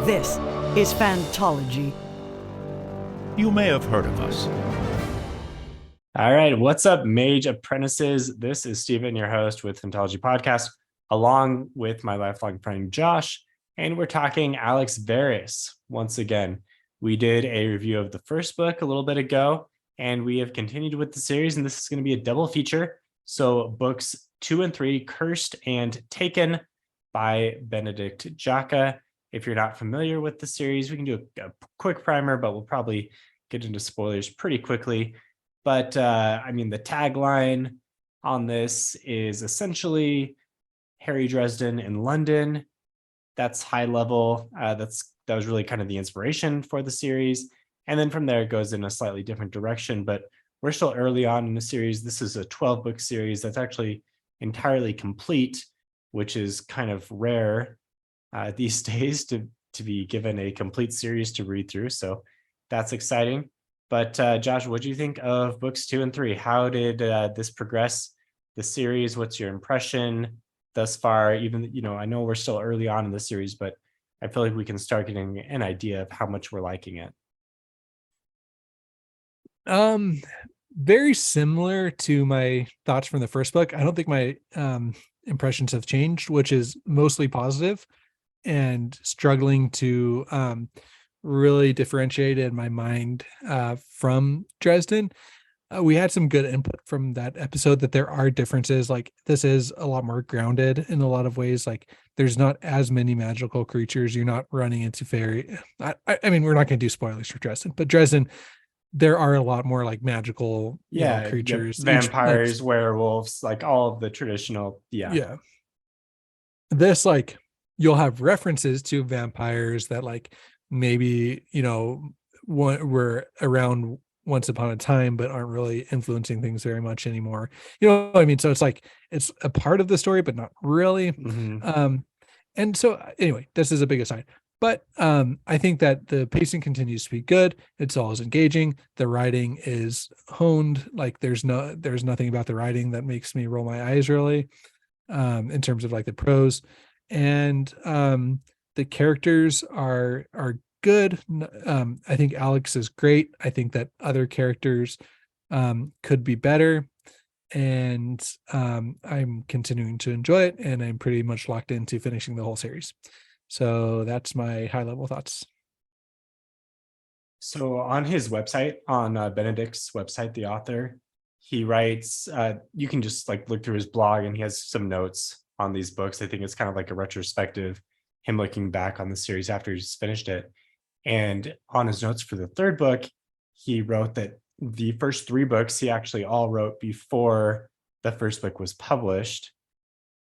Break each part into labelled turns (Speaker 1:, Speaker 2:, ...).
Speaker 1: This is Fantology.
Speaker 2: You may have heard of us.
Speaker 3: All right, what's up, Mage Apprentices? This is Steven, your host with Fantology Podcast, along with my lifelong friend Josh, and we're talking Alex Verus once again. We did a review of the first book a little bit ago, and we have continued with the series, and this is going to be a double feature. So books 2 and 3, Cursed and Taken by Benedict Jacka. If you're not familiar with the series, we can do a quick primer, but we'll probably get into spoilers pretty quickly. But the tagline on this is essentially Harry Dresden in London. That's high level. That was really kind of the inspiration for the series. And then from there, it goes in a slightly different direction. But we're still early on in the series. This is a 12-book series that's actually entirely complete, which is kind of rare these days to be given a complete series to read through. So that's exciting. But Josh, what do you think of books 2 and 3? How did this progress the series? What's your impression thus far? Even, I know we're still early on in the series, but I feel like we can start getting an idea of how much we're liking it.
Speaker 4: Very similar to my thoughts from the first book. I don't think my impressions have changed, which is mostly positive, and struggling to really differentiate in my mind from Dresden. We had some good input from that episode that there are differences. Like, this is a lot more grounded in a lot of ways. Like, there's not as many magical creatures. You're not running into fairy. I mean, we're not going to do spoilers for Dresden, but Dresden, there are a lot more like magical creatures,
Speaker 3: vampires, werewolves, like all of the traditional.
Speaker 4: Yeah. This, like, you'll have references to vampires that, like, maybe, were around once upon a time, but aren't really influencing things very much anymore. You know what I mean? So it's like, it's a part of the story, but not really.
Speaker 3: Mm-hmm.
Speaker 4: And so anyway, this is a big aside. But I think that the pacing continues to be good. It's always engaging. The writing is honed. Like, there's nothing about the writing that makes me roll my eyes, really, in terms of like the prose. And the characters are good. I think Alex is great. I think that other characters could be better. And I'm continuing to enjoy it, and I'm pretty much locked into finishing the whole series. So that's my high level thoughts.
Speaker 3: So on his website, on Benedict's website, the author, he writes, you can just like look through his blog, and he has some notes on these books. I think it's kind of like a retrospective, him looking back on the series after he's finished it. And on his notes for the third book, he wrote that the first 3 books he actually all wrote before the first book was published.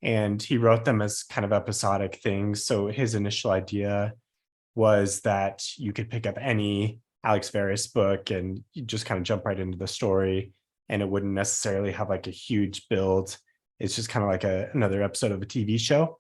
Speaker 3: And he wrote them as kind of episodic things. So his initial idea was that you could pick up any Alex Verus book and you just kind of jump right into the story, and it wouldn't necessarily have like a huge build. It's just kind of like another episode of a TV show.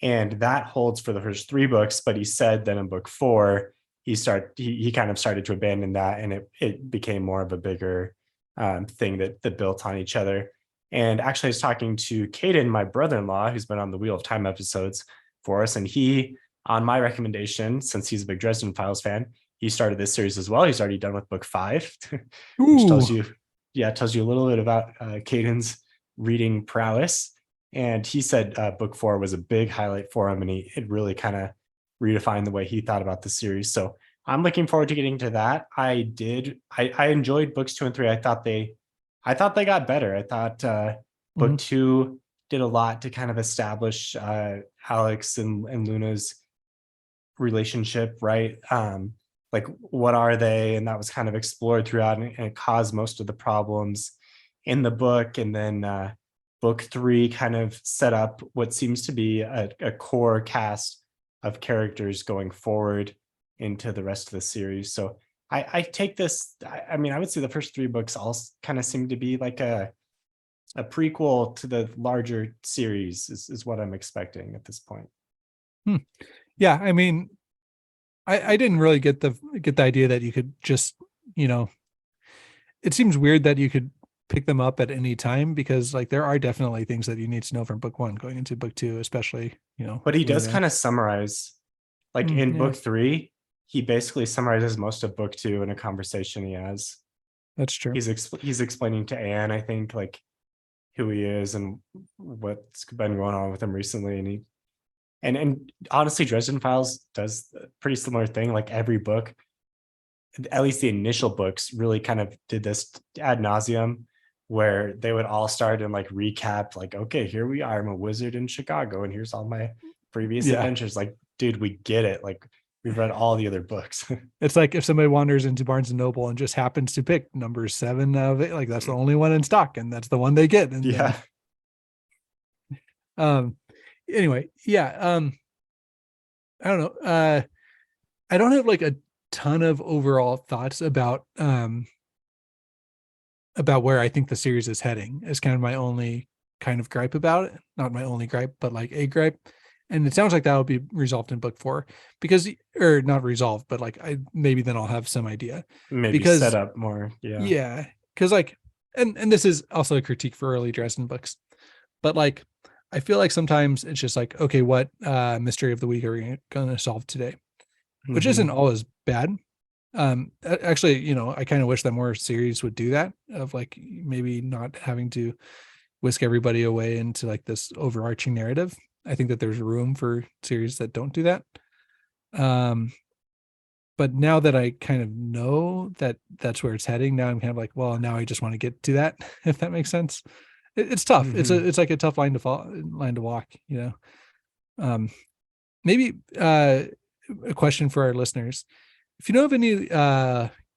Speaker 3: And that holds for the first 3 books. But he said that in book 4, he kind of started to abandon that, and it became more of a bigger thing that built on each other. And actually, I was talking to Caden, my brother-in-law, who's been on the Wheel of Time episodes for us, and he, on my recommendation, since he's a big Dresden Files fan, he started this series as well. He's already done with book 5, which tells you a little bit about Caden's reading prowess. And he said book 4 was a big highlight for him, and it really kind of redefined the way he thought about the series. So I'm looking forward to getting to that. I enjoyed books 2 and 3. I thought they got better. I thought book 2 did a lot to kind of establish Alex and Luna's relationship, right? Like, what are they? And that was kind of explored throughout, and it caused most of the problems in the book. And then book 3 kind of set up what seems to be a core cast of characters going forward into the rest of the series. So I take this, I would say the first 3 books all kind of seem to be like a prequel to the larger series is what I'm expecting at this point.
Speaker 4: Yeah, I mean, I didn't really get the idea that you could just, it seems weird that you could pick them up at any time, because like there are definitely things that you need to know from book 1 going into book 2, especially,
Speaker 3: But he does kind of summarize Like in
Speaker 4: Yeah,
Speaker 3: book 3, he basically summarizes most of book 2 in a conversation he has.
Speaker 4: that's true.
Speaker 3: He's explaining to Anne, I think, like who he is and what's been going on with him recently. And honestly, Dresden Files does a pretty similar thing. Like every book, at least the initial books, really kind of did this ad nauseum, where they would all start and like recap, like, okay, here we are. I'm a wizard in Chicago, and here's all my previous
Speaker 4: Yeah.
Speaker 3: adventures. Like, dude, we get it. Like, we've read all the other books.
Speaker 4: It's like if somebody wanders into Barnes and Noble and just happens to pick number 7 of it, like that's the only one in stock and that's the one they get. And
Speaker 3: Yeah.
Speaker 4: anyway, yeah. I don't know. I don't have like a ton of overall thoughts about where I think the series is heading. Is kind of my only kind of gripe about it. Not my only gripe, but like a gripe. And it sounds like that will be resolved in book 4 because, or not resolved, but like maybe then I'll have some idea.
Speaker 3: Maybe
Speaker 4: Because
Speaker 3: set up more. Yeah.
Speaker 4: yeah, because like, and this is also a critique for early Dresden books, but like, I feel like sometimes it's just like, okay, what mystery of the week are we going to solve today? Which
Speaker 3: Mhm.
Speaker 4: isn't always bad. Actually, you know, I kind of wish that more series would do that, of like maybe not having to whisk everybody away into like this overarching narrative. I think that there's room for series that don't do that. But now that I kind of know that that's where it's heading, now I'm kind of like, well, now I just want to get to that, if that makes sense. It's tough.
Speaker 3: Mhm.
Speaker 4: It's like a tough line to walk, you know. Maybe a question for our listeners. If you know of any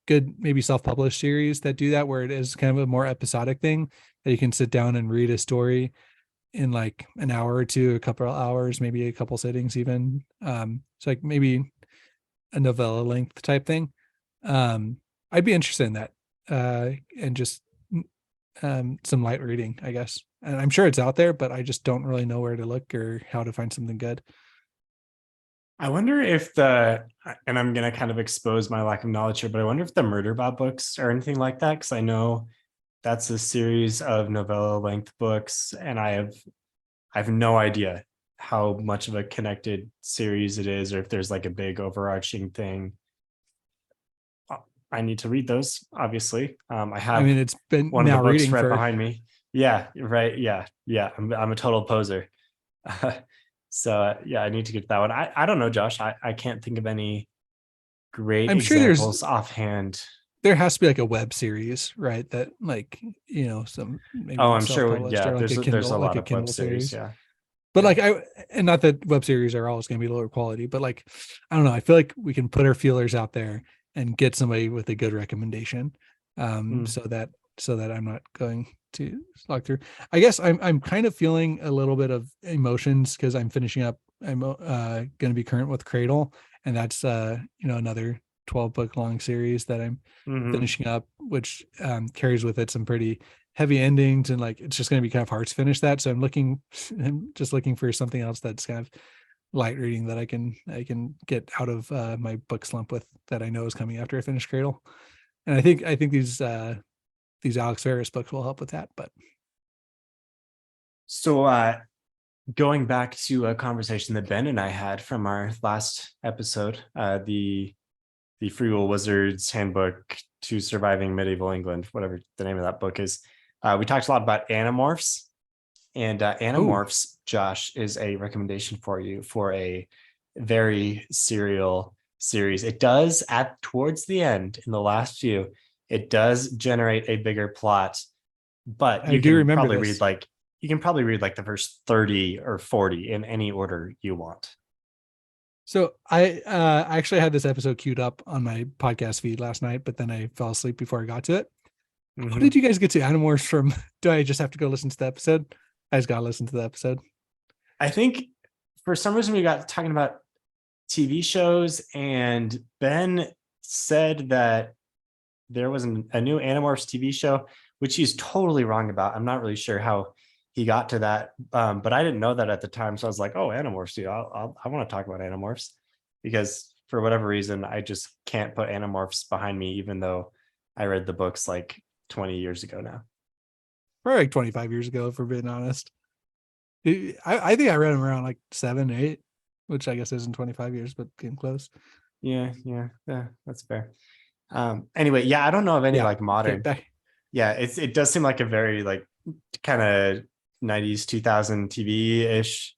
Speaker 4: good maybe self-published series that do that, where it is kind of a more episodic thing that you can sit down and read a story in like an hour or two, a couple of hours, maybe a couple sittings even. So like maybe a novella length type thing. I'd be interested in that. And just some light reading, I guess. And I'm sure it's out there, but I just don't really know where to look or how to find something good.
Speaker 3: I wonder if and I'm going to kind of expose my lack of knowledge here, but I wonder if the Murder Bob books or anything like that, because I know that's a series of novella length books, and I have no idea how much of a connected series it is, or if there's like a big overarching thing. I need to read those, obviously. I
Speaker 4: I
Speaker 3: have
Speaker 4: mean, it's been
Speaker 3: one of the
Speaker 4: now
Speaker 3: books
Speaker 4: reading
Speaker 3: right
Speaker 4: for,
Speaker 3: behind me. Yeah, right. Yeah. I'm a total poser. So yeah, I need to get that one. I don't know, Josh. I can't think of any great
Speaker 4: I'm sure
Speaker 3: examples offhand.
Speaker 4: there has to be like a web series, right? That like, you know, some maybe
Speaker 3: Oh,
Speaker 4: it's
Speaker 3: I'm sure.
Speaker 4: self-published
Speaker 3: Yeah,
Speaker 4: or
Speaker 3: there's a
Speaker 4: like
Speaker 3: lot
Speaker 4: a
Speaker 3: of web
Speaker 4: Kindle
Speaker 3: series.
Speaker 4: series.
Speaker 3: Yeah,
Speaker 4: But
Speaker 3: yeah.
Speaker 4: like and not that web series are always going to be lower quality, but like, I don't know. I feel like we can put our feelers out there and get somebody with a good recommendation.
Speaker 3: Mm.
Speaker 4: So that I'm not going to slog through. I guess I'm kind of feeling a little bit of emotions because I'm finishing up. I'm going to be current with Cradle, and that's you know, another 12 book long series that I'm
Speaker 3: Mhm.
Speaker 4: finishing up, which carries with it some pretty heavy endings, and like it's just going to be kind of hard to finish that. So I'm just looking for something else that's kind of light reading that I can get out of my book slump with, that I know is coming after I finish Cradle. And I think these Alex Verus books will help with that. But
Speaker 3: So going back to a conversation that Ben and I had from our last episode, the Free Will Wizard's Handbook to Surviving Medieval England, whatever the name of that book is. We talked a lot about Animorphs, and Animorphs, Josh, is a recommendation for you for a very serial series. It does, at towards the end, in the last few, it does generate a bigger plot, but
Speaker 4: I do remember this.
Speaker 3: You can probably read like the first 30 or 40 in any order you want.
Speaker 4: So I actually had this episode queued up on my podcast feed last night, but then I fell asleep before I got to it. How
Speaker 3: Mhm.
Speaker 4: did you guys get to Animorphs from? Do I just have to go listen to the episode? I just got to listen to the episode.
Speaker 3: I think for some reason we got talking about TV shows, and Ben said that there was a new Animorphs TV show, which he's totally wrong about. I'm not really sure how he got to that, but I didn't know that at the time. So I was like, "Oh, Animorphs, dude! I want to talk about Animorphs," because for whatever reason, I just can't put Animorphs behind me, even though I read the books like 20 years ago now.
Speaker 4: Probably like 25 years ago, if we're being honest. I think I read them around like 7, 8. which I guess isn't 25 years, but getting close.
Speaker 3: Yeah, that's fair. Anyway, yeah, I don't know of any
Speaker 4: Yeah.
Speaker 3: like modern.
Speaker 4: Okay, back.
Speaker 3: Yeah, it does seem like a very like kind of 90s 2000 TV-ish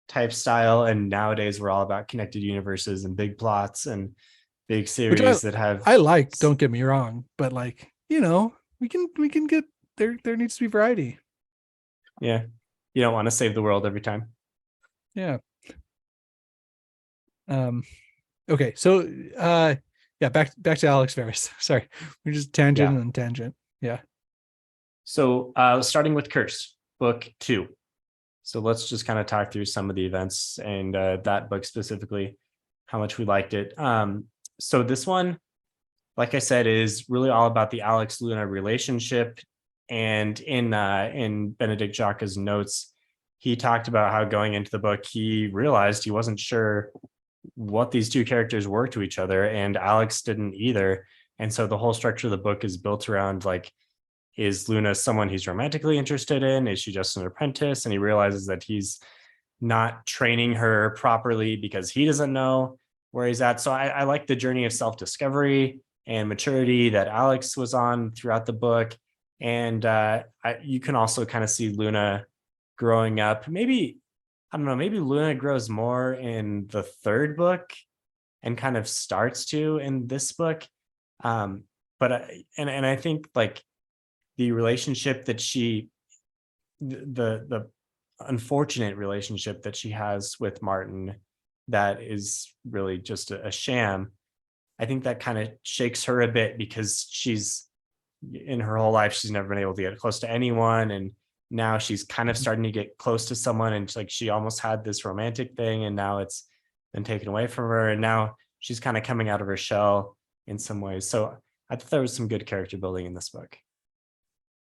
Speaker 3: type style, and nowadays we're all about connected universes and big plots and big
Speaker 4: Which
Speaker 3: series that have
Speaker 4: I like, don't get me wrong, but like, we can get there needs to be variety.
Speaker 3: yeah, you don't want to save the world every time.
Speaker 4: Yeah. Okay, so yeah, back to Alex Verus. Sorry. We're just tangent
Speaker 3: Yeah.
Speaker 4: and tangent. Yeah.
Speaker 3: So starting with Curse, book 2. So let's just kind of talk through some of the events and that book specifically, how much we liked it. So this one, like I said, is really all about the Alex Luna relationship. And in Benedict Jacques's notes, he talked about how going into the book, he realized he wasn't sure what these two characters were to each other, and Alex didn't either. And so the whole structure of the book is built around like, is Luna someone he's romantically interested in? Is she just an apprentice? And he realizes that he's not training her properly because he doesn't know where he's at. So I like the journey of self-discovery and maturity that Alex was on throughout the book. And you can also kind of see Luna growing up. Maybe, I don't know, maybe Luna grows more in the third book and kind of starts to in this book. But I think like the relationship that the unfortunate relationship that she has with Martin, that is really just a sham. I think that kind of shakes her a bit because she's in her whole life, she's never been able to get close to anyone. And now she's kind of starting to get close to someone. And like, she almost had this romantic thing and now it's been taken away from her. And now she's kind of coming out of her shell in some ways. So I thought there was some good character building in this book.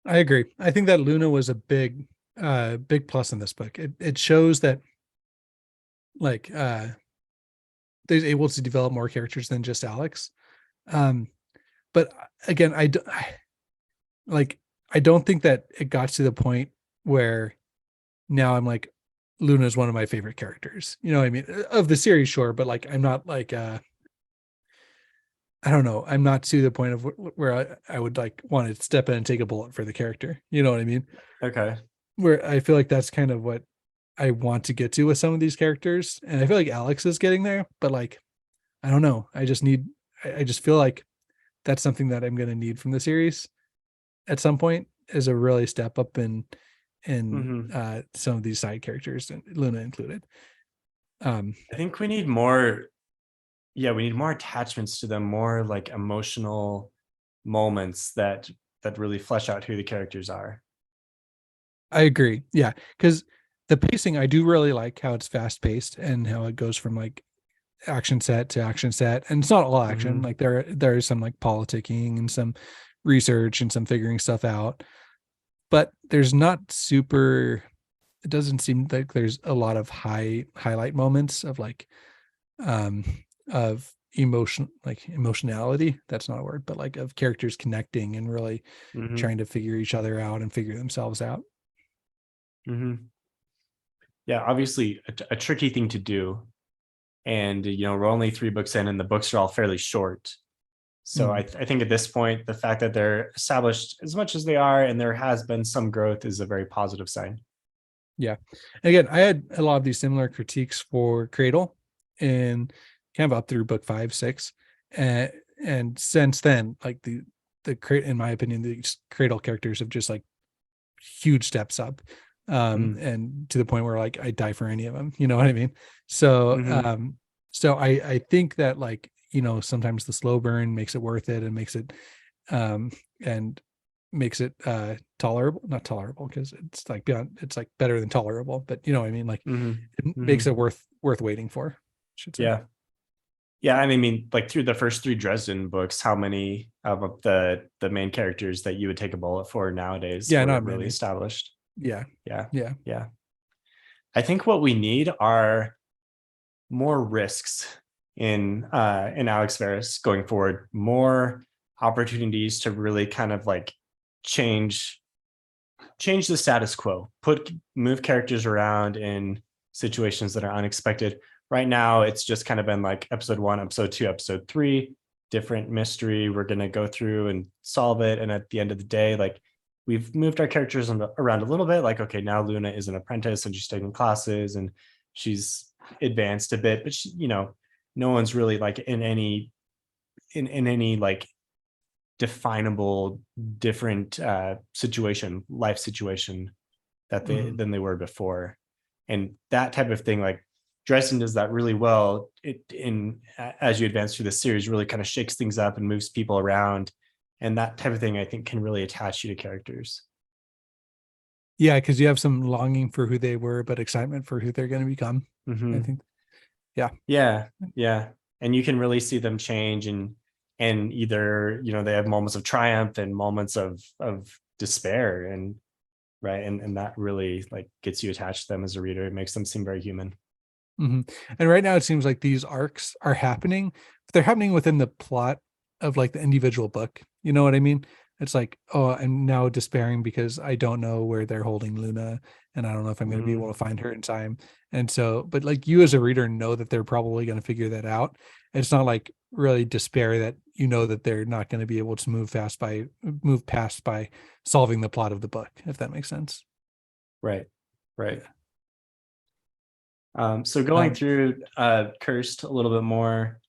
Speaker 4: I agree. I think that Luna was a big plus in this book. It shows that like they're able to develop more characters than just Alex. But again, I don't think that it got to the point where now I'm like, Luna is one of my favorite characters. You know what I mean? Of the series, sure, but like I'm not like I don't know. I'm not to the point of where I would like want to step in and take a bullet for the character. You know what I mean?
Speaker 3: Okay.
Speaker 4: Where I feel like that's kind of what I want to get to with some of these characters. And I feel like Alex is getting there, but like, I don't know. I just feel like that's something that I'm going to need from the series at some point, is a really step up in some of these side characters, and Luna included.
Speaker 3: I think we need more. Yeah, we need more attachments to them, more like emotional moments that really flesh out who the characters are.
Speaker 4: I agree. Yeah, because the pacing, I do really like how it's fast paced and how it goes from like action set to action set, and it's not all action. Like there is some like politicking and some research and some figuring stuff out, but there's not super. It doesn't seem like there's a lot of highlight moments of like of emotionality. That's not a word, but like of characters connecting and really trying to figure each other out and figure themselves out.
Speaker 3: Yeah, obviously a tricky thing to do. And, we're only 3 books in and the books are all fairly short. So I think at this point, the fact that they're established as much as they are and there has been some growth is a very positive sign.
Speaker 4: Yeah. Again, I had a lot of these similar critiques for Cradle and kind of up through book 5, 6. And since then, like the in my opinion, the Cradle characters have just like huge steps up. And to the point where like I die for any of them, you know what I mean? So so I think that like, sometimes the slow burn makes it worth it and makes it and makes it not tolerable, because it's like beyond, it's like better than tolerable, but you know what I mean? Like it makes it worth waiting for, I should say.
Speaker 3: Yeah, and I mean, like through the first 3 Dresden books, how many of the main characters that you would take a bullet for nowadays were
Speaker 4: not
Speaker 3: really
Speaker 4: many.
Speaker 3: established?
Speaker 4: Yeah.
Speaker 3: I think what we need are more risks in Alex Verus going forward, more opportunities to really kind of like change the status quo, move characters around in situations that are unexpected, right now it's just kind of been like episode 1, episode 2, episode 3, different mystery. We're going to go through and solve it. And at the end of the day, like we've moved our characters around a little bit. Like, okay, now Luna is an apprentice and she's taking classes and she's advanced a bit, but she, no one's really like in any like definable different life situation that than they were before. And that type of thing, like Dresden does that really well. As you advance through the series, really kind of shakes things up and moves people around, and that type of thing I think can really attach you to characters.
Speaker 4: Yeah, because you have some longing for who they were, but excitement for who they're going to become. I think.
Speaker 3: Yeah. And you can really see them change, and either they have moments of triumph and moments of despair, and right, and that really like gets you attached to them as a reader. It makes them seem very human.
Speaker 4: And right now it seems like these arcs are happening, but they're happening within the plot of like the individual book. You know what I mean? It's like, oh, I'm now despairing because I don't know where they're holding Luna, and I don't know if I'm going to be able to find her in time. And so, but like you as a reader know that they're probably going to figure that out. It's not like really despair that that they're not going to be able to move past by solving the plot of the book, if that makes sense.
Speaker 3: Right. So going through Cursed a little bit more.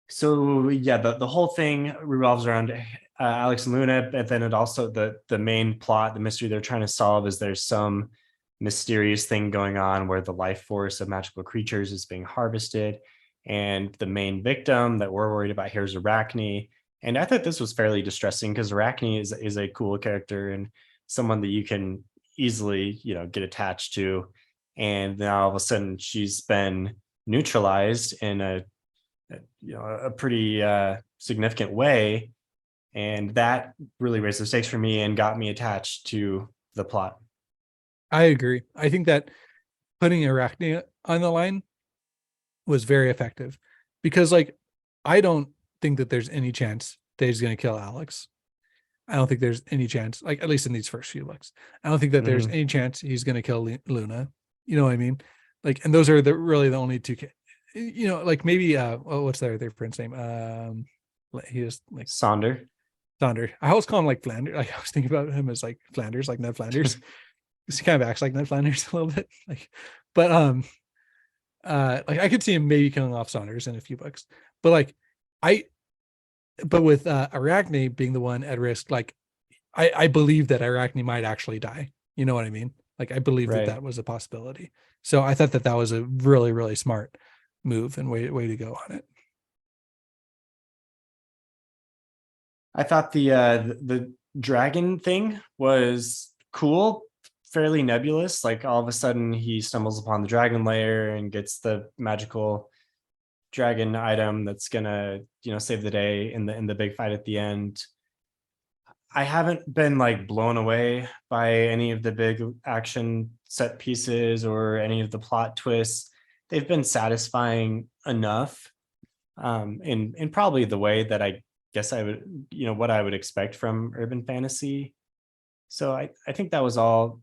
Speaker 3: So yeah, the whole thing revolves around Alex and Luna, but then it also the main plot, the mystery they're trying to solve is there's some mysterious thing going on where the life force of magical creatures is being harvested, and the main victim that we're worried about here is Arachne. And I thought this was fairly distressing because Arachne is a cool character and someone that you can easily get attached to, and now all of a sudden she's been neutralized in a pretty significant way, and that really raised the stakes for me and got me attached to the plot.
Speaker 4: I agree. I think that putting Arachne on the line was very effective, because like I don't think that there's any chance that he's going to kill Alex. I don't think there's any chance, like at least in these first few books, I don't think that there's any chance he's going to kill Luna. You know what I mean? Like, and those are really the only two. Like maybe what's their prince name? He was like
Speaker 3: Sonder.
Speaker 4: I always call him like Flanders. Like I was thinking about him as like Flanders, like Ned Flanders. He kind of acts like Ned Flanders a little bit. But like I could see him maybe killing off Saunders in a few books. But but with Arachne being the one at risk, like I believe that Arachne might actually die. You know what I mean? Like I believe that was a possibility. So I thought that was a really, really smart move and way to go on it.
Speaker 3: I thought the dragon thing was cool, fairly nebulous. Like all of a sudden he stumbles upon the dragon lair and gets the magical dragon item that's gonna save the day in the big fight at the end. I haven't been like blown away by any of the big action set pieces or any of the plot twists. They've been satisfying enough, in probably the way that I guess I would, what I would expect from urban fantasy. So I think that was all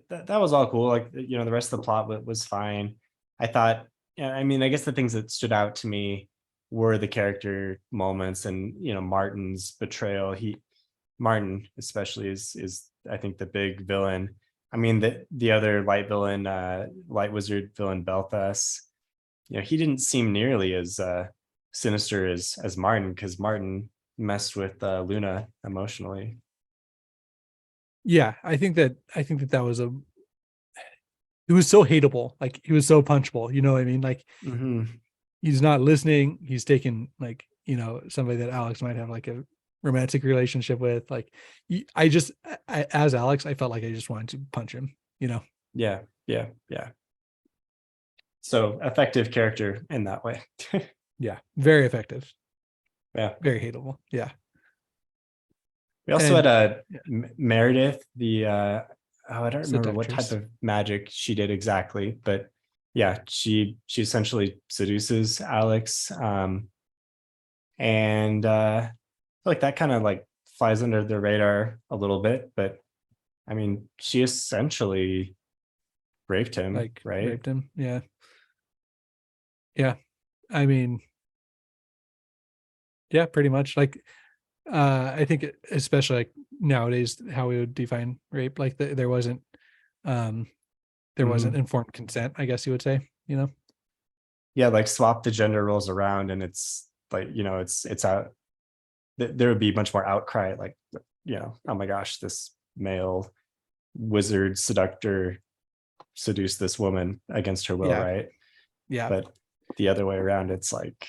Speaker 3: that was all cool. Like, the rest of the plot was fine. I thought, I mean, I guess the things that stood out to me were the character moments and, Martin's betrayal. Martin especially is I think the big villain. I mean, the other light villain, light wizard villain Belthas, he didn't seem nearly as sinister as Martin, because Martin messed with Luna emotionally.
Speaker 4: Yeah, I think that was it was so hateable. Like he was so punchable. You know what I mean? Like he's not listening. He's taking like, somebody that Alex might have like a romantic relationship with. Like as Alex, I felt like I just wanted to punch him,
Speaker 3: Yeah. So effective character in that way.
Speaker 4: Yeah, very effective.
Speaker 3: Yeah,
Speaker 4: very hateable. Yeah.
Speaker 3: We also had Meredith, the I don't remember what type of magic she did exactly, but yeah, she essentially seduces Alex, and I feel like that kind of like flies under the radar a little bit, but I mean, she essentially raped him, right?
Speaker 4: Raped him, yeah. Yeah. I mean, yeah, pretty much. Like, I think especially like nowadays, how we would define rape, like um, there wasn't
Speaker 3: Mhm.
Speaker 4: informed consent, I guess you would say,
Speaker 3: Yeah, like swap the gender roles around, and it's like, it's out. There would be much more outcry, like, oh my gosh, this male wizard seductor seduced this woman against her will,
Speaker 4: Yeah.
Speaker 3: right?
Speaker 4: Yeah.
Speaker 3: But the other way around, it's like,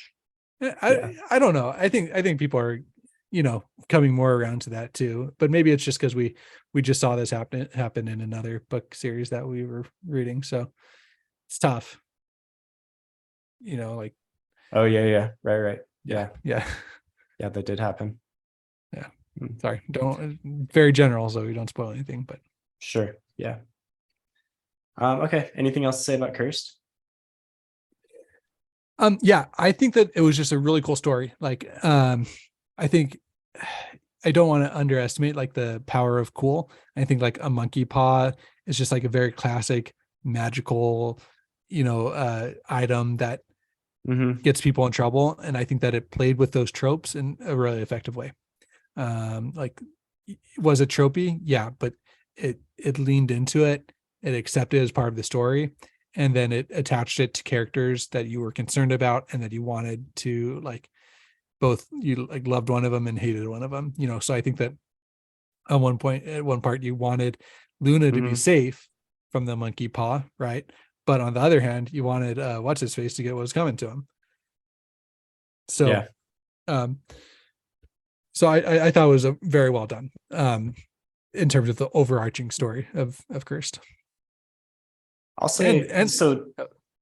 Speaker 3: yeah.
Speaker 4: I don't know. I think people are, coming more around to that too. But maybe it's just because we just saw this happen in another book series that we were reading. So it's tough, like
Speaker 3: Oh yeah, yeah, right.
Speaker 4: yeah,
Speaker 3: Yeah,
Speaker 4: yeah,
Speaker 3: yeah, that did happen.
Speaker 4: yeah.
Speaker 3: Mm,
Speaker 4: Sorry, don't very general, so we don't spoil anything. But
Speaker 3: sure, yeah. Okay, anything else to say about Cursed?
Speaker 4: yeah, I think that it was just a really cool story. Like, I think I don't want to underestimate like the power of cool. I think like a monkey paw is just like a very classic magical, item that
Speaker 3: Mm-hmm.
Speaker 4: gets people in trouble. And I think that it played with those tropes in a really effective way. Like, was it tropey? Yeah, but it leaned into it. It accepted it as part of the story, and then it attached it to characters that you were concerned about and that you wanted to like both you like loved one of them and hated one of them. So I think that at one part you wanted Luna to be
Speaker 3: Mm-hmm.
Speaker 4: safe from the monkey paw, right? But on the other hand, you wanted what's his face to get what was coming to him. So
Speaker 3: Yeah,
Speaker 4: um I thought it was a very well done in terms of the overarching story of Cursed.
Speaker 3: I'll
Speaker 4: And
Speaker 3: say so.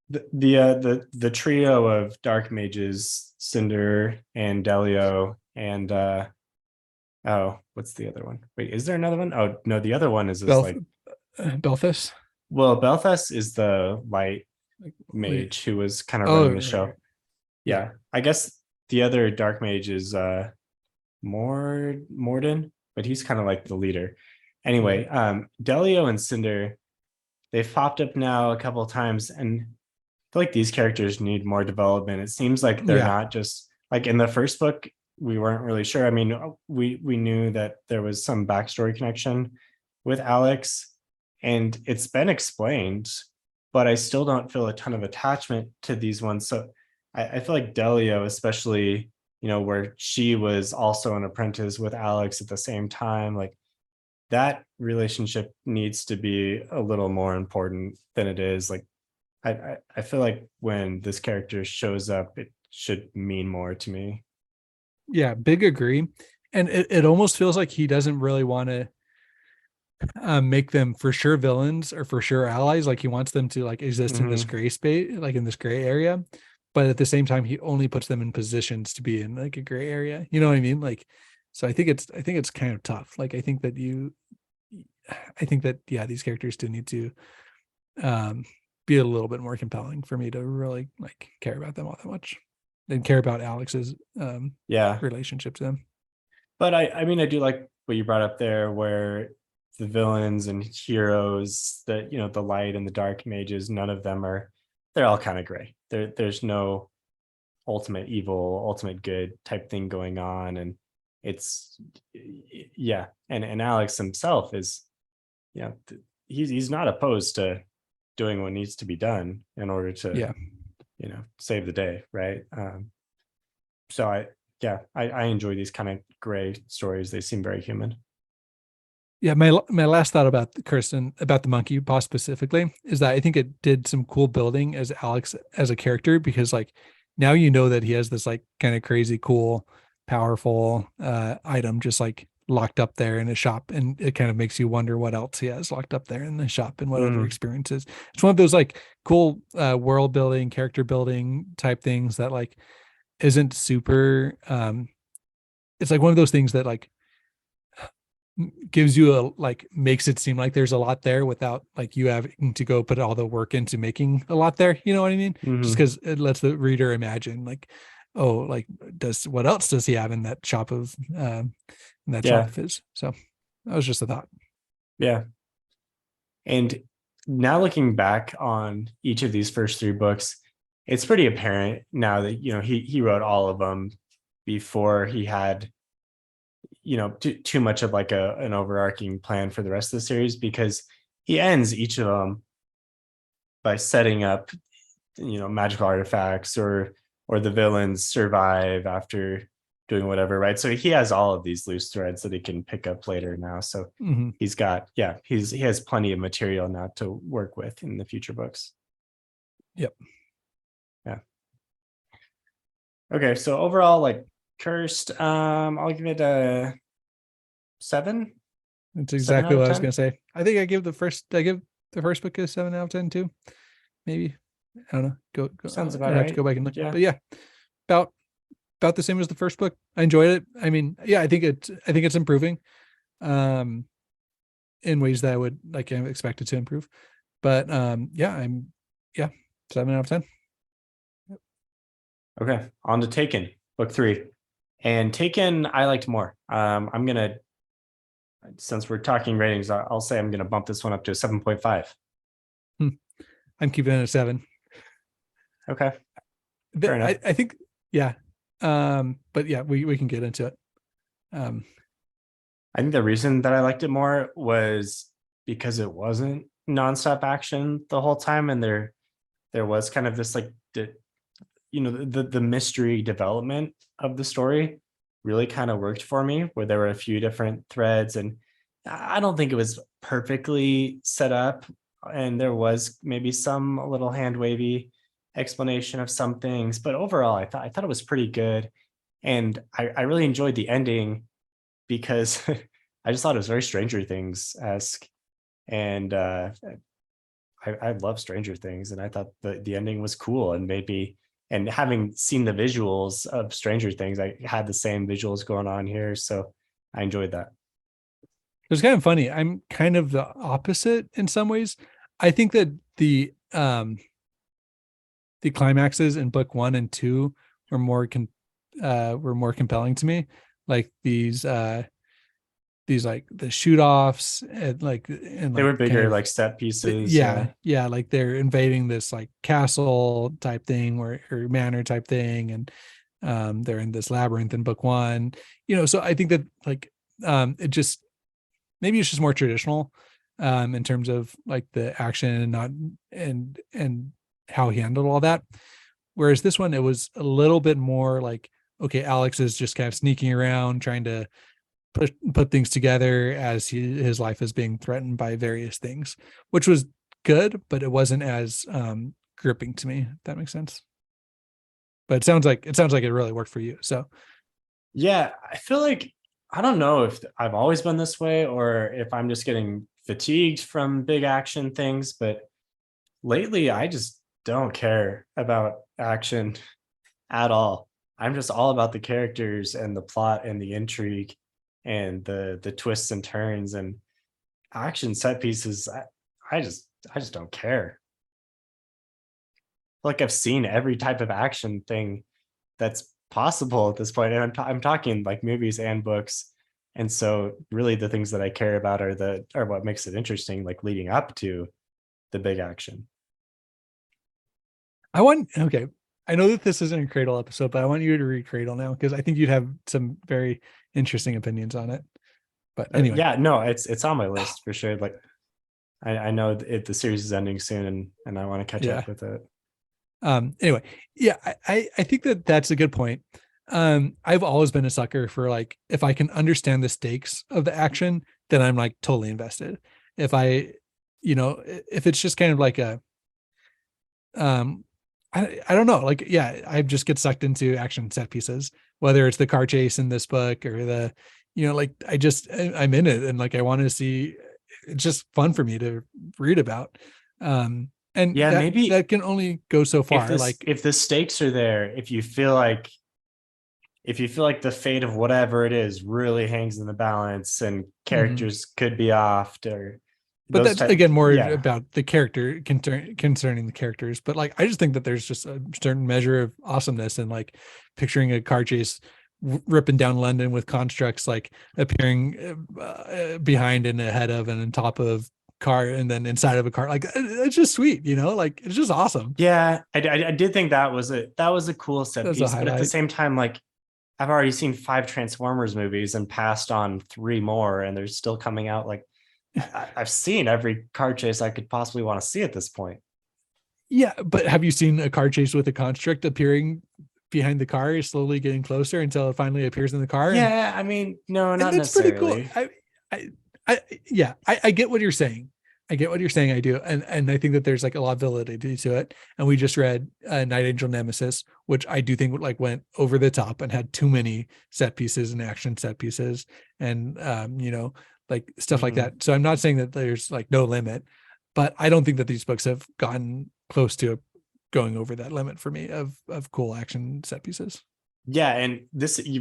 Speaker 3: The trio of dark mages, Cinder and Delio, and oh, what's the other one? Wait, is there another one? Oh no, the other one is this
Speaker 4: Belf
Speaker 3: like,
Speaker 4: Belfast.
Speaker 3: well, Belfast is the light
Speaker 4: Like, wait.
Speaker 3: mage who was kind of
Speaker 4: Oh,
Speaker 3: running the
Speaker 4: right, right.
Speaker 3: show.
Speaker 4: Yeah.
Speaker 3: Yeah, I guess the other dark mage is Morden, but he's kind of like the leader.
Speaker 4: Mhm.
Speaker 3: Anyway, Delio and Cinder, they've popped up now a couple of times, and I feel like these characters need more development. It seems like they're
Speaker 4: Yeah.
Speaker 3: not just like in the first book, we weren't really sure. I mean, we knew that there was some backstory connection with Alex, and it's been explained, but I still don't feel a ton of attachment to these ones. So I feel like Delio, especially, where she was also an apprentice with Alex at the same time, like that relationship needs to be a little more important than it is. Like I feel like when this character shows up, it should mean more to me.
Speaker 4: Yeah. Big agree. And it almost feels like he doesn't really want to make them for sure villains or for sure allies. Like he wants them to like exist in this
Speaker 3: Mm-hmm.
Speaker 4: gray space, like in this gray area. But at the same time, he only puts them in positions to be in like a gray area. You know what I mean? Like, so I think it's kind of tough. Like I think that yeah, these characters do need to um be a little bit more compelling for me to really like care about them all that much and care about Alex's
Speaker 3: Yeah,
Speaker 4: relationship to them.
Speaker 3: but I mean, I do like what you brought up there, where the villains and heroes, the light and the dark mages, none of them are. They're all kind of gray. There's no ultimate evil, ultimate good type thing going on, and it's, yeah. And Alex himself is, he's not opposed to doing what needs to be done in order to,
Speaker 4: Yeah.
Speaker 3: save the day, right? So I enjoy these kind of gray stories. They seem very human.
Speaker 4: Yeah, my last thought about Kirsten, about the monkey paw specifically, is that I think it did some cool building as Alex as a character, because like now you know that he has this like kind of crazy cool powerful item just like locked up there in a shop, and it kind of makes you wonder what else he has locked up there in the shop and what other
Speaker 3: Mm,
Speaker 4: experiences. It's one of those like cool world building, character building type things that like isn't super it's like one of those things that like gives you a like makes it seem like there's a lot there without like you having to go put all the work into making a lot there, you know what I mean? Just
Speaker 3: mhm.
Speaker 4: because it lets the reader imagine like, oh, like does what else does he have in that shop of
Speaker 3: Yeah,
Speaker 4: his. So that was just a thought.
Speaker 3: yeah. And now looking back on each of these first three books, it's pretty apparent now that, he wrote all of them before he had, too much of like an overarching plan for the rest of the series, because he ends each of them by setting up, magical artifacts, or the villains survive after doing whatever, right? So he has all of these loose threads that he can pick up later now. So
Speaker 4: Mhm.
Speaker 3: he has plenty of material now to work with in the future books.
Speaker 4: Yep.
Speaker 3: Yeah. Okay, so overall, like Cursed, I'll give it a 7.
Speaker 4: That's
Speaker 3: 7
Speaker 4: exactly
Speaker 3: out of
Speaker 4: what I was
Speaker 3: 10.
Speaker 4: gonna say. I think I give the first book a 7 out of 10 too. Maybe. I don't know. Go
Speaker 3: Sounds about
Speaker 4: I'd have to
Speaker 3: right.
Speaker 4: go back and look.
Speaker 3: Yeah.
Speaker 4: But yeah, about the same as the first book. I enjoyed it. I mean, yeah, I think it's improving in ways that I would like expect it to improve. But yeah, 7 out of 10.
Speaker 3: Okay, on to Taken, book 3. And Taken, I liked more. I'm gonna, since we're talking ratings, I'll say I'm gonna bump this one up to a 7.5.
Speaker 4: I'm keeping it at 7.
Speaker 3: Okay, fair enough.
Speaker 4: I think, yeah. But yeah, we can get into it.
Speaker 3: I think the reason that I liked it more was because it wasn't nonstop action the whole time, and there was kind of this like the mystery development of the story really kind of worked for me, where there were a few different threads, and I don't think it was perfectly set up, and there was maybe some a little hand wavy explanation of some things, but overall I thought it was pretty good, and I really enjoyed the ending because I just thought it was very Stranger Things esque, and I love Stranger Things, and I thought the ending was cool, and maybe, and having seen the visuals of Stranger Things, I had the same visuals going on here, so I enjoyed that.
Speaker 4: It was kind of funny. I'm kind of the opposite in some ways. I think that the climaxes in book 1 and 2 were more compelling to me. Like these like the shoot offs and
Speaker 3: They were bigger, like set pieces.
Speaker 4: yeah, like they're invading this like castle type thing or manor type thing, and they're in this labyrinth in book 1. So I think that like it just, maybe it's just more traditional in terms of like the action and not and how he handled all that. Whereas this one, it was a little bit more like, okay, Alex is just kind of sneaking around trying to put things together as his life is being threatened by various things, which was good, but it wasn't as gripping to me, if that makes sense. But it sounds like it really worked for you. So
Speaker 3: Yeah, I feel like, I don't know if I've always been this way or if I'm just getting fatigued from big action things, but lately I just don't care about action at all. I'm just all about the characters and the plot and the intrigue and the twists and turns and action set pieces. I just don't care. Like, I've seen every type of action thing that's possible at this point, and I'm talking like movies and books. And so really the things that I care about are what makes it interesting, like leading up to the big action.
Speaker 4: okay. I know that this isn't a Cradle episode, but I want you to read Cradle now because I think you'd have some very interesting opinions on it. But anyway,
Speaker 3: Yeah, no, it's on my list for sure. Like, I know the series is ending soon, and I want to catch
Speaker 4: yeah.
Speaker 3: up with it.
Speaker 4: Anyway, yeah, I think that that's a good point. I've always been a sucker for like, if I can understand the stakes of the action, then I'm like totally invested. If if it's just kind of like a I don't know, like, yeah, I just get sucked into action set pieces, whether it's the car chase in this book or like I'm in it, and like I want to see. It's just fun for me to read about. And
Speaker 3: Yeah, maybe
Speaker 4: that can only go so far.
Speaker 3: if the stakes are there, if you feel like the fate of whatever it is really hangs in the balance and characters could be off, or
Speaker 4: but
Speaker 3: those
Speaker 4: that's again more
Speaker 3: yeah.
Speaker 4: about the character concerning the characters. But like, I just think that there's just a certain measure of awesomeness in like picturing a car chase ripping down London with constructs like appearing behind and ahead of and on top of car and then inside of a car. Like it's just sweet, like it's just awesome.
Speaker 3: Yeah, I did think that was a cool set
Speaker 4: That's a
Speaker 3: piece, but at the
Speaker 4: highlight.
Speaker 3: same time, like I've already seen 5 Transformers movies and passed on 3 more, and they're still coming out. Like I've seen every car chase I could possibly want to see at this point.
Speaker 4: Yeah, but have you seen a car chase with a construct appearing behind the car, slowly getting closer until it finally appears in the car?
Speaker 3: Yeah, I mean, no, not
Speaker 4: And it's pretty cool.
Speaker 3: necessarily.
Speaker 4: I get what you're saying. I get what you're saying. I do, and I think that there's like a lot of validity to it. And we just read Night Angel Nemesis, which I do think like went over the top and had too many set pieces and action set pieces, and like stuff like that. So I'm not saying that there's like no limit, but I don't think that these books have gotten close to going over that limit for me of cool action set pieces.
Speaker 3: Yeah, and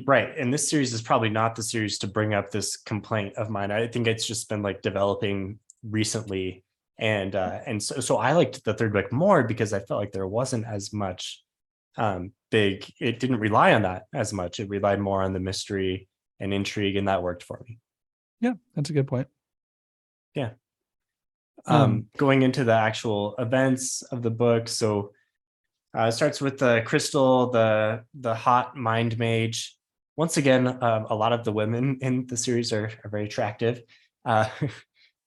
Speaker 3: right. And this series is probably not the series to bring up this complaint of mine. I think it's just been like developing recently. And so I liked the third book more because I felt like there wasn't as much it didn't rely on that as much. It relied more on the mystery and intrigue, and that worked for me.
Speaker 4: Yeah, that's a good point.
Speaker 3: Yeah. Going into the actual events of the book. So it starts with the Crystal, the hot mind mage. Once again, a lot of the women in the series are very attractive.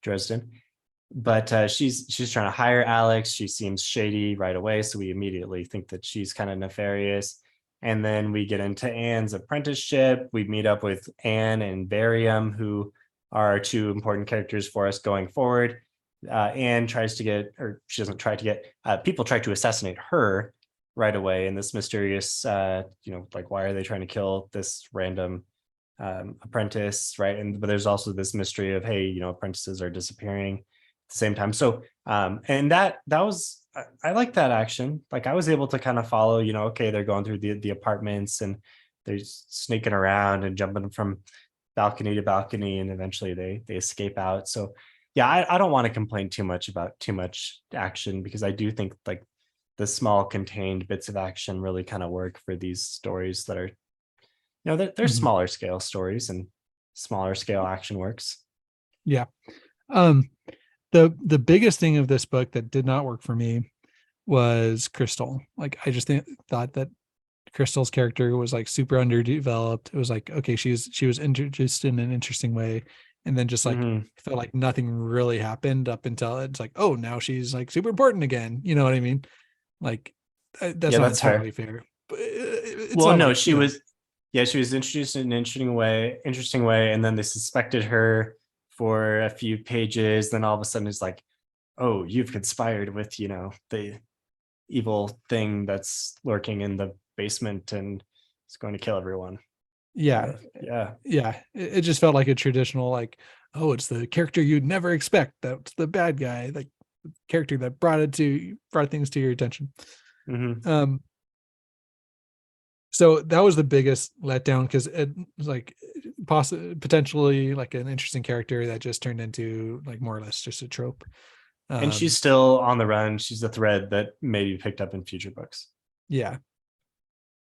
Speaker 3: Dresden, but she's trying to hire Alex. She seems shady right away, so we immediately think that she's kind of nefarious. And then we get into Anne's apprenticeship. We meet up with Anne and Barium, who are 2 important characters for us going forward. Anne tries to get, or she doesn't try to get, people try to assassinate her right away in this mysterious, like, why are they trying to kill this random apprentice, right? But there's also this mystery of, hey, apprentices are disappearing at the same time. So and that was, I like that action. Like I was able to kind of follow, okay, they're going through the apartments and they're sneaking around and jumping from balcony to balcony, and eventually they escape out. So yeah, I don't want to complain too much about too much action, because I do think like the small contained bits of action really kind of work for these stories that are, they're smaller scale stories, and smaller scale action works.
Speaker 4: Yeah. The biggest thing of this book that did not work for me was Crystal. Like I just thought that Crystal's character was like super underdeveloped. It was like, okay, she was introduced in an interesting way, and then just like felt like nothing really happened up until it's like, oh, now she's like super important again. You know what I mean? Like that's not entirely fair. But
Speaker 3: well, no, she was introduced in an interesting way, and then they suspected her for a few pages. Then all of a sudden it's like, oh, you've conspired with, the evil thing that's lurking in the basement and it's going to kill everyone.
Speaker 4: Yeah. It just felt like a traditional, like, oh, it's the character you'd never expect. That's the bad guy, like character that brought things to your attention. So that was the biggest letdown, because it was like potentially like an interesting character that just turned into like more or less just a trope.
Speaker 3: And she's still on the run. She's a thread that may be picked up in future books.
Speaker 4: Yeah.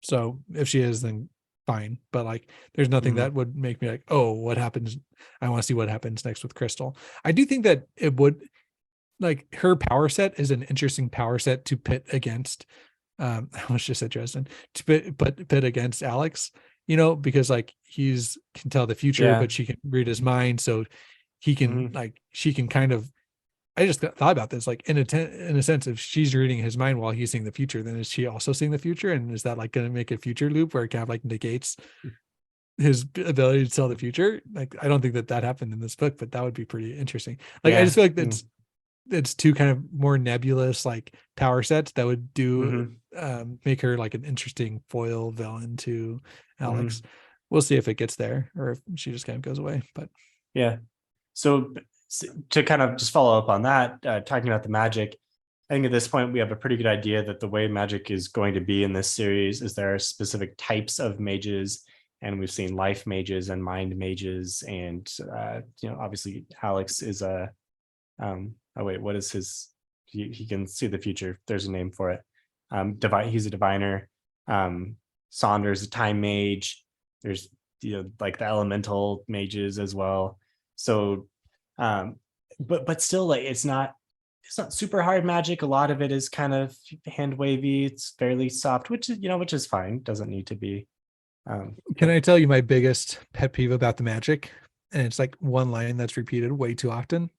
Speaker 4: So if she is, then fine. But like, there's nothing that would make me like, oh, what happens? I want to see what happens next with Crystal. I do think that it would, like, her power set is an interesting power set to pit against. I almost just said Dresden, to pit against Alex, because like can tell the future, but she can read his mind. So he can like, she can kind of, I just thought about this, like in a sense, if she's reading his mind while he's seeing the future, then is she also seeing the future? And is that like going to make a future loop where it kind of like negates his ability to tell the future? Like, I don't think that happened in this book, but that would be pretty interesting. Like, I just feel like it's 2 kind of more nebulous like power sets that would do make her like an interesting foil villain to Alex. We'll see if it gets there or if she just kind of goes away. But
Speaker 3: yeah. So to kind of just follow up on that, talking about the magic, I think at this point we have a pretty good idea that the way magic is going to be in this series is there are specific types of mages, and we've seen life mages and mind mages, and obviously Alex is a what is his, he can see the future, there's a name for it. He's a diviner. Saunders, a time mage. There's like the elemental mages as well. So but still, like it's not super hard magic. A lot of it is kind of hand wavy. It's fairly soft, which is which is fine. Doesn't need to be.
Speaker 4: Can I tell you my biggest pet peeve about the magic? And it's like one line that's repeated way too often.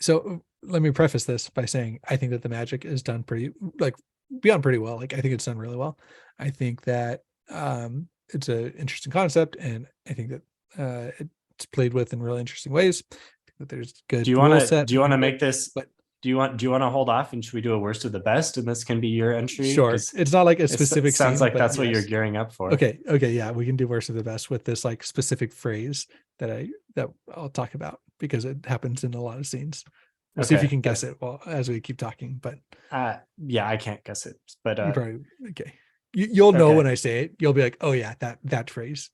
Speaker 4: So let me preface this by saying I think that the magic is done pretty like beyond pretty well. Like I think it's done really well. I think that it's an interesting concept, and I think that it's played with in really interesting ways. I think that there's good.
Speaker 3: Do you
Speaker 4: rule
Speaker 3: want
Speaker 4: set
Speaker 3: to
Speaker 4: behind it,
Speaker 3: make this?
Speaker 4: but
Speaker 3: Do you want to hold off, and should we do a worst of the best, and this can be your entry?
Speaker 4: sure,
Speaker 3: 'Cause
Speaker 4: it's not like a
Speaker 3: it
Speaker 4: specific
Speaker 3: sounds
Speaker 4: scene,
Speaker 3: like
Speaker 4: but
Speaker 3: that's what you're
Speaker 4: yes.
Speaker 3: gearing up for.
Speaker 4: Okay, yeah, we can do worst of the best with this like specific phrase that I'll talk about because it happens in a lot of scenes. We'll see if you
Speaker 3: Okay,
Speaker 4: can guess it while as we keep talking, but
Speaker 3: yeah, I can't guess it, but
Speaker 4: you probably okay. You'll know
Speaker 3: okay.
Speaker 4: when I say it. You'll be like, oh yeah, that phrase.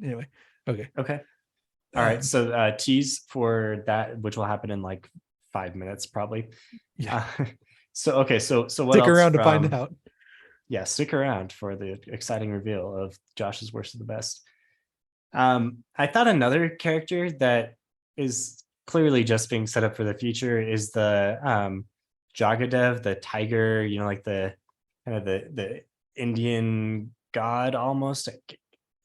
Speaker 4: Anyway, okay.
Speaker 3: All right. So tease for that, which will happen in like 5 minutes, probably.
Speaker 4: Yeah.
Speaker 3: So okay. So what
Speaker 4: Stick
Speaker 3: else
Speaker 4: around to find out.
Speaker 3: Yeah, stick around for the exciting reveal of Josh's worst of the best. I thought another character that is clearly just being set up for the future is the Jagadev, the tiger, like the kind of the Indian god almost.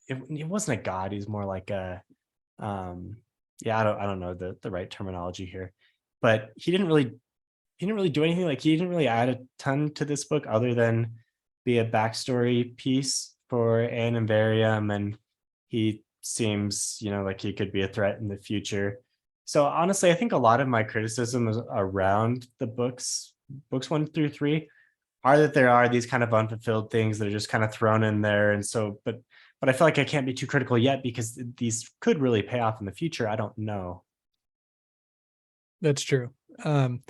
Speaker 3: It wasn't a god, he's more like a yeah, I don't know the right terminology here. But he didn't really do anything. Like he didn't really add a ton to this book other than be a backstory piece for Anne and Varium, and he seems, like he could be a threat in the future. So honestly, I think a lot of my criticism is around the books 1 through 3 are that there are these kind of unfulfilled things that are just kind of thrown in there. And so, but I feel like I can't be too critical yet because these could really pay off in the future. I don't know.
Speaker 4: That's true. And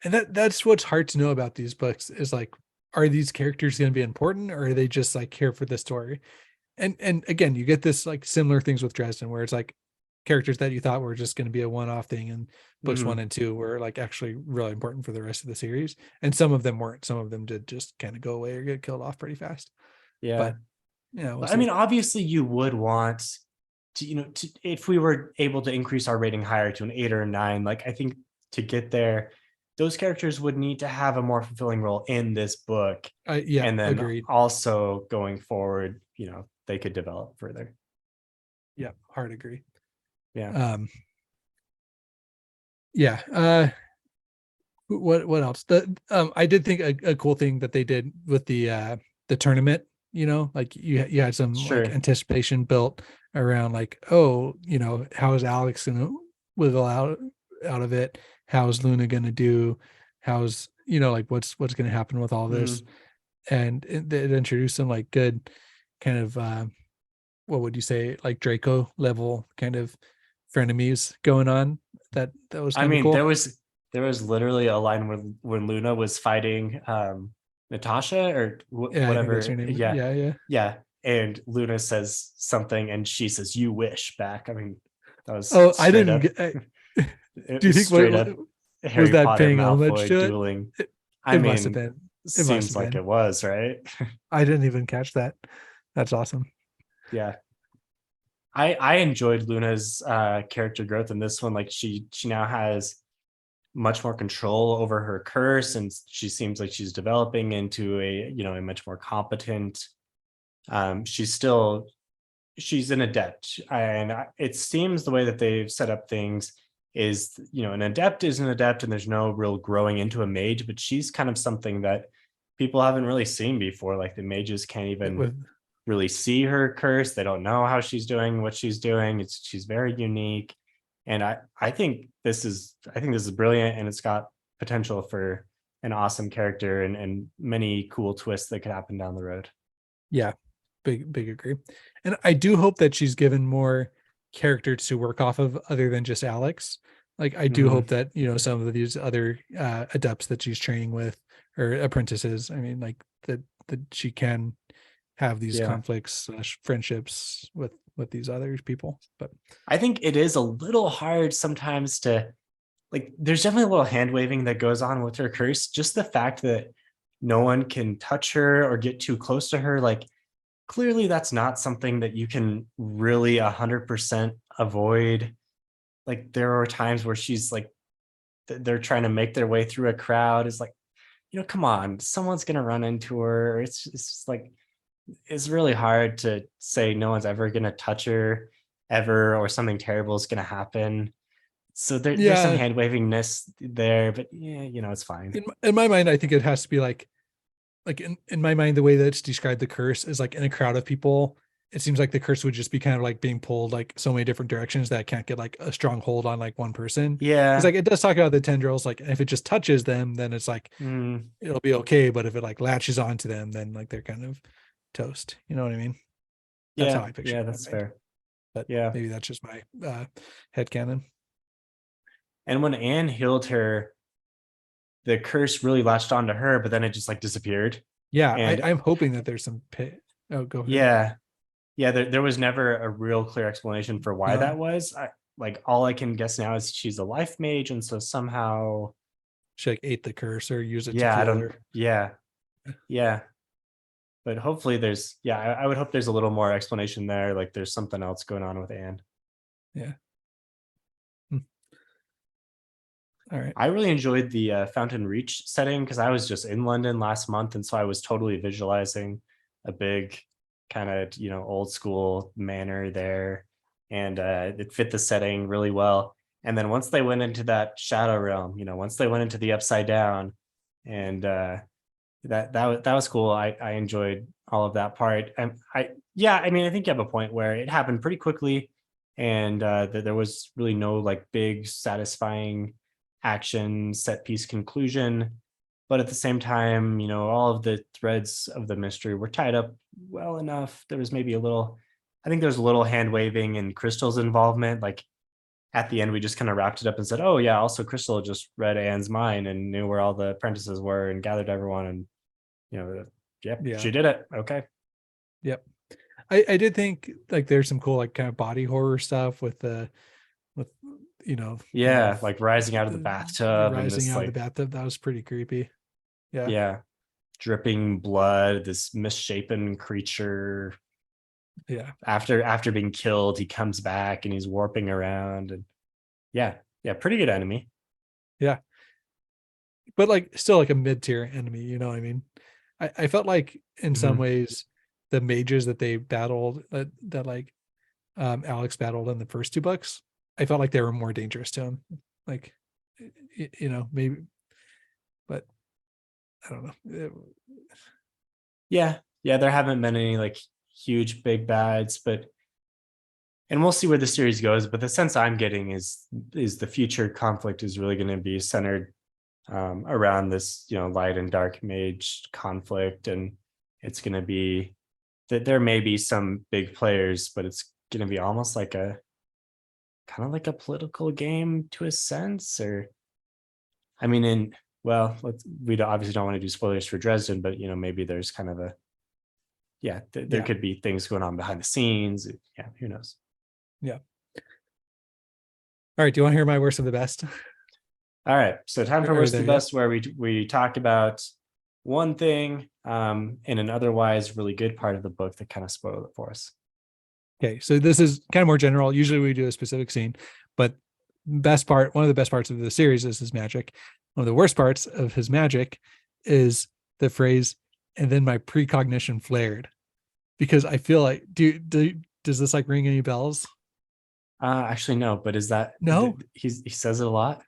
Speaker 4: that's what's hard to know about these books is like, are these characters going to be important, or are they just like here for the story? And again, you get this like similar things with Dresden, where it's like characters that you thought were just going to be a one-off thing, and books 1 and 2 were like actually really important for the rest of the series. And some of them weren't. Some of them did just kind of go away or get killed off pretty fast.
Speaker 3: Yeah.
Speaker 4: But yeah,
Speaker 3: I mean, obviously you would want to, if we were able to increase our rating higher to an 8 or a 9, like I think to get there, those characters would need to have a more fulfilling role in this book.
Speaker 4: Yeah,
Speaker 3: and then
Speaker 4: agreed.
Speaker 3: Also going forward, they could develop further.
Speaker 4: Yeah, hard agree.
Speaker 3: Yeah.
Speaker 4: Yeah. What else? I did think a cool thing that they did with the tournament, like you had some
Speaker 3: Sure.
Speaker 4: like anticipation built around like, oh, how is Alex gonna wiggle out of it? How's Luna gonna do? How's like what's gonna happen with all this? And it introduced some like good kind of what would you say, like Draco level kind of frenemies going on. That was kind of cool.
Speaker 3: there was literally a line when Luna was fighting Natasha or whatever.
Speaker 4: That's her name. Yeah.
Speaker 3: And Luna says something and she says "you wish" back. I mean, that was
Speaker 4: I didn't do you think
Speaker 3: straight up Harry
Speaker 4: was that
Speaker 3: Potter,
Speaker 4: paying homage
Speaker 3: Malfoy
Speaker 4: to it?
Speaker 3: dueling?
Speaker 4: It must have been.
Speaker 3: Seems like it was, right?
Speaker 4: I didn't even catch that. That's awesome.
Speaker 3: Yeah. I enjoyed Luna's character growth in this one. Like she now has much more control over her curse, and she seems like she's developing into a much more competent. She's an adept, and it seems the way that they've set up things is, an adept is an adept, and there's no real growing into a mage, but she's kind of something that people haven't really seen before. Like the mages can't even really see her curse. They don't know how she's doing what she's doing. She's very unique. And I think this is brilliant, and it's got potential for an awesome character and many cool twists that could happen down the road.
Speaker 4: Yeah, big agree. And I do hope that she's given more characters to work off of other than just Alex. Like I do hope that, some of these other adepts that she's training with, or apprentices, I mean, like that she can have these conflicts / friendships with these other people. But
Speaker 3: I think it is a little hard sometimes to, like, there's definitely a little hand waving that goes on with her curse. Just the fact that no one can touch her or get too close to her, like clearly that's not something that you can really 100% avoid. Like there are times where she's like they're trying to make their way through a crowd. It's like, come on, someone's gonna run into her. It's just like, it's really hard to say no one's ever gonna touch her ever, or something terrible is gonna happen. So there's some
Speaker 4: Yeah.
Speaker 3: hand wavingness there, but yeah, it's fine.
Speaker 4: In my mind, I think it has to be like in my mind, the way that it's described the curse is like in a crowd of people, it seems like the curse would just be kind of like being pulled like so many different directions that it can't get like a strong hold on like one person.
Speaker 3: Yeah.
Speaker 4: Because like it does talk about the tendrils, like if it just touches them, then it's like it'll be okay. But if it like latches onto them, then like they're kind of toast. You know what I mean? That's how I picture it.
Speaker 3: Yeah,
Speaker 4: in my
Speaker 3: that's
Speaker 4: mind.
Speaker 3: fair.
Speaker 4: But
Speaker 3: Yeah.
Speaker 4: maybe that's just my headcanon.
Speaker 3: And when Anne healed her, the curse really latched onto her, but then it just like disappeared.
Speaker 4: Yeah,
Speaker 3: And
Speaker 4: I'm hoping that there's some pit. Oh, go ahead.
Speaker 3: yeah, there was never a real clear explanation for why
Speaker 4: No.
Speaker 3: that was. All I can guess now is she's a life mage, and so somehow,
Speaker 4: She like ate the curse or use it
Speaker 3: yeah,
Speaker 4: to
Speaker 3: I
Speaker 4: kill
Speaker 3: don't,
Speaker 4: her.
Speaker 3: yeah. But hopefully there's, I would hope there's a little more explanation there. Like there's something else going on with Anne.
Speaker 4: Yeah. All right.
Speaker 3: I really enjoyed the Fountain Reach setting because I was just in London last month, and so I was totally visualizing a big kind of old school manor there, and it fit the setting really well. And then once they went into that shadow realm, once they went into the Upside Down, and that was cool. I enjoyed all of that part. And I mean, I think you have a point where it happened pretty quickly, and there was really no like big satisfying action set piece conclusion. But at the same time, all of the threads of the mystery were tied up well enough. There was maybe I think there's a little hand waving and Crystal's involvement. Like at the end, we just kind of wrapped it up and said, oh yeah, also Crystal just read Anne's mind and knew where all the apprentices were and gathered everyone. And, she did it. Okay.
Speaker 4: Yep. I did think like there's some cool like kind of body horror stuff with
Speaker 3: like rising out of the bathtub and
Speaker 4: rising
Speaker 3: this
Speaker 4: out of
Speaker 3: like
Speaker 4: the bathtub. That was pretty creepy. Yeah.
Speaker 3: Dripping blood, this misshapen creature.
Speaker 4: Yeah.
Speaker 3: After being killed, he comes back and he's warping around, and pretty good enemy.
Speaker 4: Yeah. But like still like a mid-tier enemy, you know what I mean? I felt like in some ways the mages that they battled that like Alex battled in the first two books, I felt like they were more dangerous to him. Like maybe, but I don't know.
Speaker 3: Yeah, there haven't been any like huge big bads, and we'll see where the series goes. But the sense I'm getting is the future conflict is really going to be centered around this, light and dark mage conflict, and it's going to be that there may be some big players, but it's going to be almost like a kind of like a political game to a sense. Or I mean, we obviously don't want to do spoilers for Dresden, but maybe there's kind of there could be things going on behind the scenes. Yeah, who knows?
Speaker 4: Yeah. All right, do you want to hear my worst of the best?
Speaker 3: All right, so time for worst of the best, where we talk about one thing in an otherwise really good part of the book that kind of spoiled it for us.
Speaker 4: Okay, so this is kind of more general. Usually we do a specific scene, but one of the best parts of the series is his magic. One of the worst parts of his magic is the phrase, and then my precognition flared. Because I feel like, does this like ring any bells?
Speaker 3: Actually, no, but is that
Speaker 4: no?
Speaker 3: He says it a lot.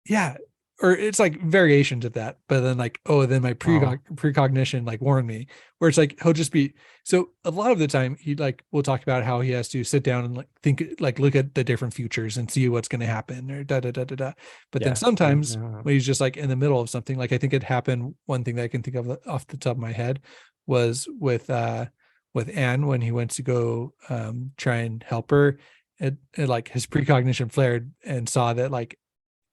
Speaker 4: Yeah, or it's like variations of that, but then like, oh, then my precognition like warned me, where it's like he'll just be, so a lot of the time he like we'll talk about how he has to sit down and like think, like look at the different futures and see what's going to happen or da da da da da. But then sometimes when he's just like in the middle of something, like I think it happened, one thing that I can think of off the top of my head was with Anne when he went to go try and help her. It like his precognition flared and saw that like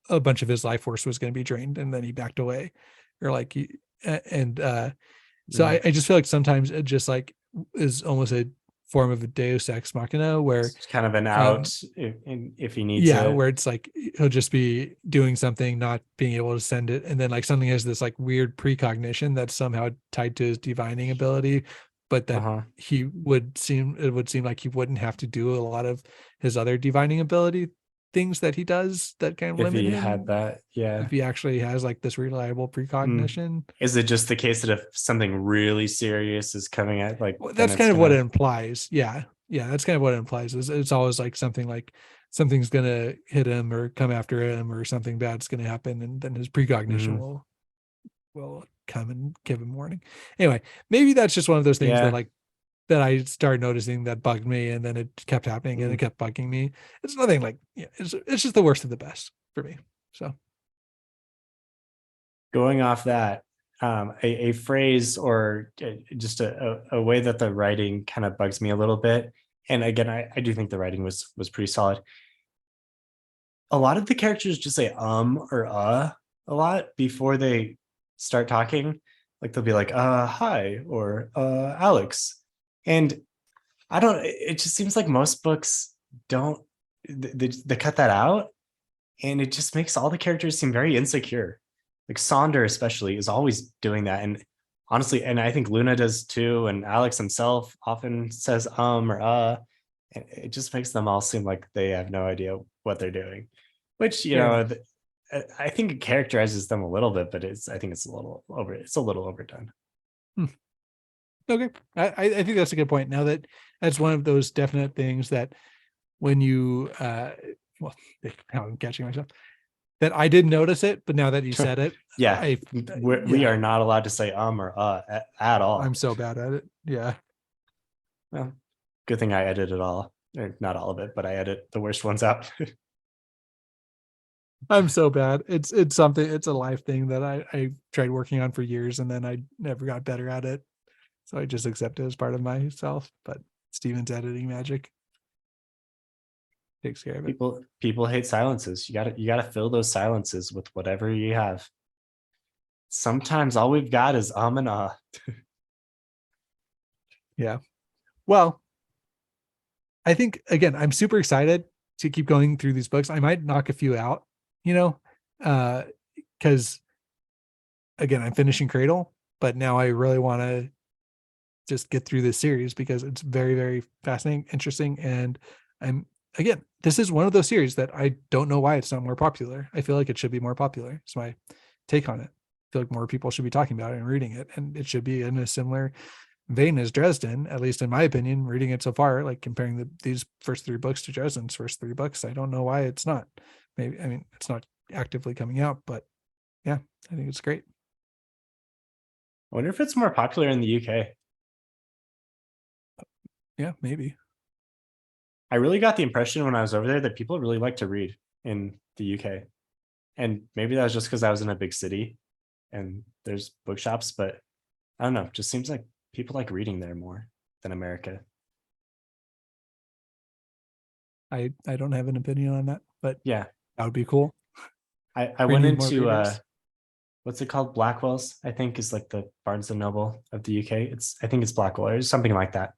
Speaker 4: a bunch of his life force was going to be drained, and then he backed away, or like so I just feel like sometimes it just like is almost a form of a Deus Ex Machina, where
Speaker 3: it's kind of an out if he needs it.
Speaker 4: Where it's like he'll just be doing something, not being able to send it, and then like something has this like weird precognition that's somehow tied to his divining ability, but that it would seem like he wouldn't have to do a lot of his other divining ability things that he does that kind of
Speaker 3: If
Speaker 4: limit
Speaker 3: he
Speaker 4: him.
Speaker 3: had that, yeah.
Speaker 4: If he actually has like this reliable precognition.
Speaker 3: Is it just the case that if something really serious is coming at, like,
Speaker 4: Well,
Speaker 3: then
Speaker 4: that's
Speaker 3: it's
Speaker 4: kind of what it
Speaker 3: gonna-
Speaker 4: implies. Yeah. Yeah. That's kind of what it implies. Is it's always like something's gonna hit him or come after him or something bad's gonna happen, and then his precognition
Speaker 3: Mhm.
Speaker 4: will come and give him warning. Anyway, maybe that's just one of those things
Speaker 3: Yeah.
Speaker 4: that I started noticing that bugged me, and then it kept happening and it kept bugging me. It's nothing like, yeah, it's just the worst of the best for me. So
Speaker 3: Going off that, a phrase or just a way that the writing kind of bugs me a little bit. And again, I do think the writing was pretty solid. A lot of the characters just say or a lot before they start talking. Like they'll be like, hi, or Alex. And I don't, it just seems like most books don't, they cut that out. And it just makes all the characters seem very insecure. Like Sonder especially is always doing that. And honestly, and I think Luna does too, and Alex himself often says or and it just makes them all seem like they have no idea what they're doing, which, you
Speaker 4: Fair
Speaker 3: know,
Speaker 4: enough.
Speaker 3: I think it characterizes them a little bit, but I think it's a little overdone.
Speaker 4: Okay. I think that's a good point. Now that's one of those definite things that when you well, now I'm catching myself, that I didn't notice it, but now that you said it,
Speaker 3: Yeah, we
Speaker 4: yeah,
Speaker 3: are not allowed to say or at all.
Speaker 4: I'm so bad at it. Yeah.
Speaker 3: Well, good thing I edit it all, or not all of it, but I edit the worst ones out.
Speaker 4: I'm so bad. It's a life thing that I tried working on for years, and then I never got better at it. So I just accept it as part of myself. But Steven's editing magic takes care of it.
Speaker 3: People hate silences. You gotta fill those silences with whatever you have. Sometimes all we've got is and
Speaker 4: Yeah. Well, I think again, I'm super excited to keep going through these books. I might knock a few out, because again, I'm finishing Cradle, but now I really want to just get through this series because it's very, very fascinating, interesting. And again, this is one of those series that I don't know why it's not more popular. I feel like it should be more popular. It's my take on it. I feel like more people should be talking about it and reading it. And it should be in a similar vein as Dresden, at least in my opinion, reading it so far, like comparing these first three books to Dresden's first three books. I don't know why it's not. Maybe, I mean, it's not actively coming out, but yeah, I think it's great.
Speaker 3: I wonder if it's more popular in the UK.
Speaker 4: Yeah, maybe.
Speaker 3: I really got the impression when I was over there that people really like to read in the UK. And maybe that was just because I was in a big city and there's bookshops, but I don't know. It just seems like people like reading there more than America.
Speaker 4: I don't have an opinion on that, but
Speaker 3: Yeah.
Speaker 4: that would be cool.
Speaker 3: I
Speaker 4: We
Speaker 3: went
Speaker 4: need more
Speaker 3: into
Speaker 4: readers.
Speaker 3: what's it called? Blackwell's, I think, is like the Barnes and Noble of the UK. I think it's Blackwell or something like that.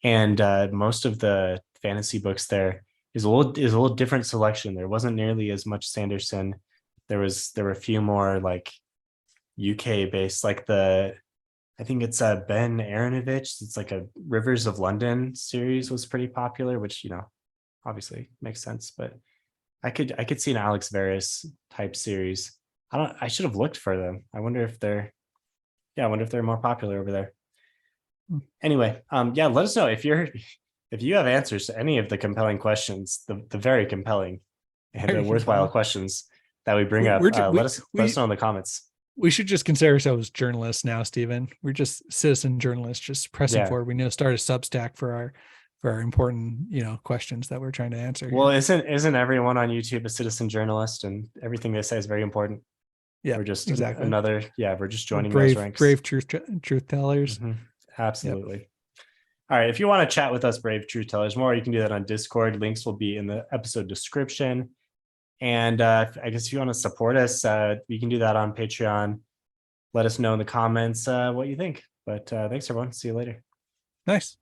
Speaker 3: And most of the fantasy books there is a little different selection. There wasn't nearly as much Sanderson. There were a few more like UK based, like I think it's Ben Aronovich. It's like a Rivers of London series was pretty popular, which, you know, obviously makes sense. But I could see an Alex Verus type series. I should have looked for them. I wonder if they're more popular over there. Anyway, yeah, let us know if you have answers to any of the compelling questions, the very compelling and
Speaker 4: Very
Speaker 3: worthwhile
Speaker 4: compelling.
Speaker 3: questions that we bring
Speaker 4: We-
Speaker 3: up.
Speaker 4: we're ju-
Speaker 3: Let us know in the comments.
Speaker 4: We should just consider ourselves journalists now, Stephen. We're just citizen journalists, just pressing
Speaker 3: Yeah.
Speaker 4: forward. We need to start a Substack for our important, questions that we're trying to answer.
Speaker 3: Well,
Speaker 4: here.
Speaker 3: isn't everyone on YouTube a citizen journalist, and everything they say is very important?
Speaker 4: Yeah,
Speaker 3: We're just
Speaker 4: exactly.
Speaker 3: we're just joining
Speaker 4: brave,
Speaker 3: those ranks.
Speaker 4: brave truth tellers.
Speaker 3: Mhm. Absolutely. All right. If you want to chat with us, brave truth tellers, more, you can do that on Discord. Links will be in the episode description. And I guess if you want to support us, you can do that on Patreon. Let us know in the comments what you think. But thanks, everyone. See you later.
Speaker 4: Nice.